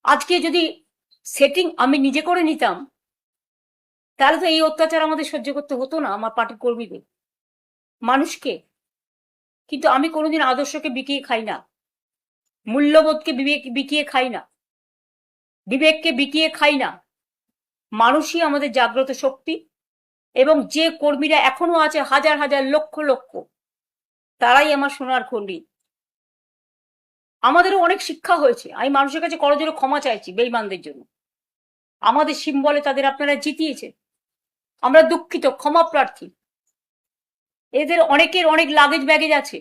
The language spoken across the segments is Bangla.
আজকে যদি সেটিং আমি নিজে করে নিতাম, তাহলে তো এই অত্যাচার আমাদের সহ্য করতে হতো না, আমার পার্টির কর্মীদের, মানুষকে। কিন্তু আমি কোনোদিন আদর্শকে বিকিয়ে খাই না, মূল্যবোধকে বিকিয়ে খাই না, বিবেককে বিকিয়ে খাই না। মানুষই আমাদের জাগ্রত শক্তি। এবং যে কর্মীরা এখনো আছে হাজার হাজার লক্ষ লক্ষ, তারাই আমার সোনার খন্ডি। আমাদেরও অনেক শিক্ষা হয়েছে, আমি মানুষের কাছে করজোড়ে ক্ষমা চাইছি বেঈমানদের জন্য। আমাদের সিম্বলে তাদের আপনারা জিতিয়েছেন, আমরা দুঃখিত, ক্ষমা প্রার্থী। এদের অনেকের অনেক লাগেজ ব্যাগেজ আছে,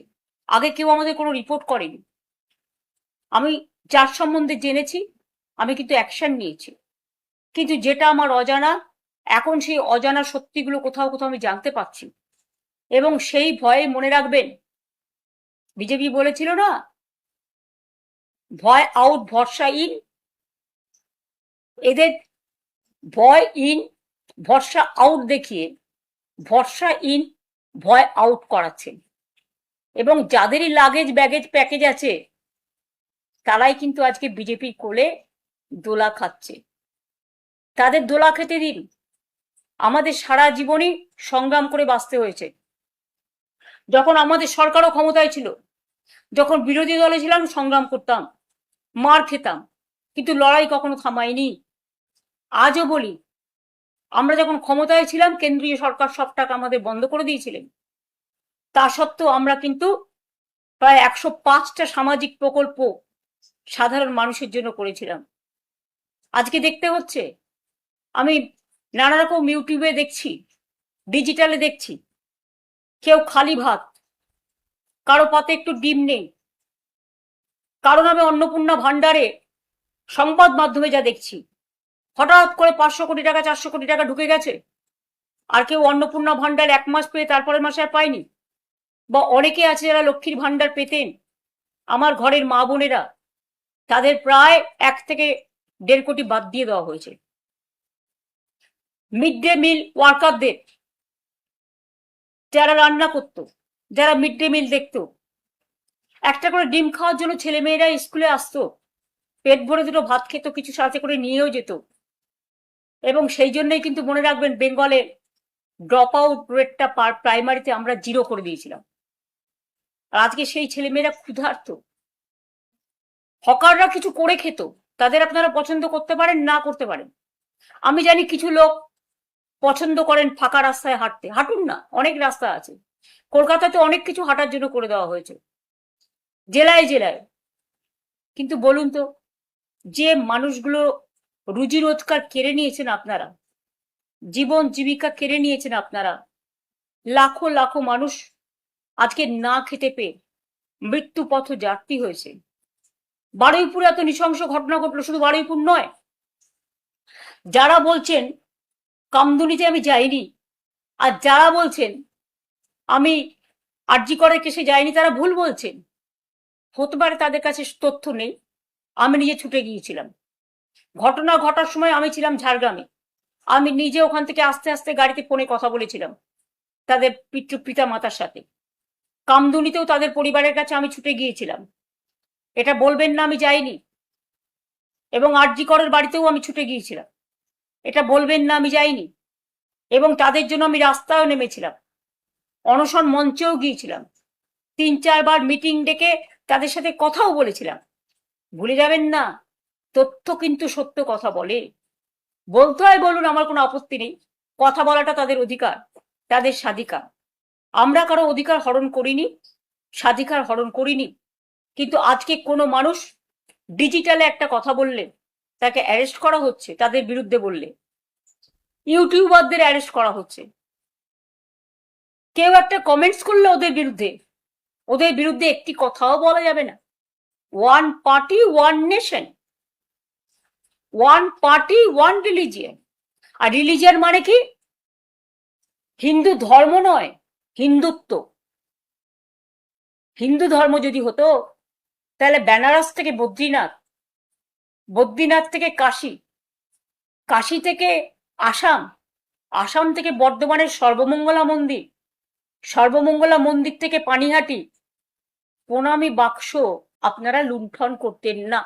আগে কেউ আমাদের কোনো রিপোর্ট করেনি। আমি যার সম্বন্ধে জেনেছি আমি কিন্তু অ্যাকশন নিয়েছি, কিন্তু যেটা আমার অজানা, এখন সেই অজানা সত্যিগুলো কোথাও কোথাও আমি জানতে পারছি। এবং সেই ভয়ে মনে রাখবেন, বিজেপি বলেছিল না, ভয় আউট ভরসা ইন। এদের ভয় ইন ভরসা আউট দেখিয়ে ভরসা ইন ভয় আউট করাচ্ছেন। এবং যাদেরই লাগেজ ব্যাগেজ প্যাকেজ আছে, তারাই কিন্তু আজকে বিজেপির কোলে দোলা খাচ্ছে। তাদের দোলা খেতে দিন। আমাদের সারা জীবনই সংগ্রাম করে বাঁচতে হয়েছে। যখন আমাদের সরকারও ক্ষমতায় ছিল, যখন বিরোধী দলে ছিলাম, সংগ্রাম করতাম, মার খেতাম, কিন্তু লড়াই কখনো থামাইনি। আজও বলি, আমরা যখন ক্ষমতায় ছিলাম কেন্দ্রীয় সরকার সব টাকা আমাদের বন্ধ করে দিয়েছিলেন, তা সত্ত্বেও আমরা কিন্তু প্রায় 105টা সামাজিক প্রকল্প সাধারণ মানুষের জন্য করেছিলাম। আজকে দেখতে হচ্ছে, আমি নানা রকম ইউটিউবে দেখছি, ডিজিটালে দেখছি, কেউ খালি ভাত, কারো পাতে একটু ডিম নেই, কারো নামে অন্নপূর্ণা ভান্ডারে সংবাদ মাধ্যমে যা দেখছি, হঠাৎ করে 500 কোটি টাকা 400 কোটি টাকা ঢুকে গেছে, আর কেউ অন্নপূর্ণা ভান্ডার 1 মাস পেয়ে তারপরের মাসে আর পায়নি। বা অনেকে আছে যারা লক্ষ্মীর ভান্ডার পেতেন, আমার ঘরের মা বোনেরা, তাদের প্রায় 1 থেকে 1.5 কোটি বাদ দিয়ে দেওয়া হয়েছে। মিড ডে মিল ওয়ার্কারদের, যারা রান্না করত, যারা মিড ডে মিল দেখতো, একটা করে ডিম খাওয়ার জন্য ছেলেমেয়েরা স্কুলে আসতো, পেট ভরে দুটো ভাত খেত, কিছু সাথে করে নিয়েও যেত। এবং সেই জন্যই কিন্তু মনে রাখবেন, বেঙ্গলে ড্রপ আউট রেটটা প্রাইমারিতে আমরা 0 করে দিয়েছিলাম। আর আজকে সেই ছেলেমেয়েরা ক্ষুধার্ত। হকাররা কিছু করে খেত, তাদের আপনারা পছন্দ করতে পারেন, না করতে পারেন। আমি জানি কিছু লোক পছন্দ করেন ফাঁকা রাস্তায় হাঁটতে, হাঁটুন না, অনেক রাস্তা আছে। কলকাতাতে অনেক কিছু হাঁটার জন্য করে দেওয়া হয়েছে, জেলায় জেলায়। কিন্তু বলুন তো, যে মানুষগুলো রুজি রোজগার কেড়ে নিয়েছেন আপনারা, জীবন জীবিকা কেড়ে নিয়েছেন আপনারা, লাখো লাখো মানুষ আজকে না খেতে পেয়ে মৃত্যু পথ যাত্রী হয়েছে। বারুইপুরে এত নৃশংস ঘটনা ঘটলো, শুধু বারুইপুর নয়, যারা বলছেন কামদুনিতে আমি যাইনি, আর যারা বলছেন আমি আরজি করের কেসে যাইনি, তারা ভুল বলছেন। হতে পারে তাদের কাছে তথ্য নেই, আমি নিজে ছুটে গিয়েছিলাম। ঘটনা ঘটার সময় আমি ছিলাম ঝাড়গ্রামে, আমি নিজে ওখান থেকে আস্তে আস্তে গাড়িতে ফোনে কথা বলেছিলাম তাদের পিতা মাতার সাথে। কামদুনিতেও তাদের পরিবারের কাছে আমি ছুটে গিয়েছিলাম, এটা বলবেন না আমি যাইনি। এবং আরজি করের বাড়িতেও আমি ছুটে গিয়েছিলাম, এটা বলবেন না আমি যাইনি। এবং তাদের জন্য আমি রাস্তায়ও নেমেছিলাম, অনশন মঞ্চেও গিয়েছিলাম, 3-4 বার মিটিং ডেকে তাদের সাথে কথাও বলেছিলাম। ভুলে যাবেন না, তথ্য কিন্তু সত্য কথা বলে। বলতে হয় বলুন, আমার কোনো আপত্তি নেই, কথা বলাটা তাদের অধিকার, তাদের স্বাধিকার। আমরা কারো অধিকার হরণ করিনি, স্বাধিকার হরণ করিনি। কিন্তু আজকে কোনো মানুষ ডিজিটালে একটা কথা বললে তাকে অ্যারেস্ট করা হচ্ছে, তাদের বিরুদ্ধে বললে ইউটিউবারদের অ্যারেস্ট করা হচ্ছে। কেউ একটা কমেন্টস করলে ওদের বিরুদ্ধে একটি কথাও বলা যাবে না। One party one nation, one party one religion. আর রিলিজিয়ন মানে কি? হিন্দু ধর্ম নয়, হিন্দুত্ব। হিন্দু ধর্ম যদি হতো, তাহলে বেনারস থেকে বদ্রীনাথ, বদ্রীনাথ থেকে কাশী, কাশী থেকে আসাম, আসাম থেকে বর্ধমানের সর্বমঙ্গলা মন্দির, সর্বমঙ্গলা মন্দির থেকে পানিহাটি, প্রণামী বাক্স আপনারা লুণ্ঠন করতেন না।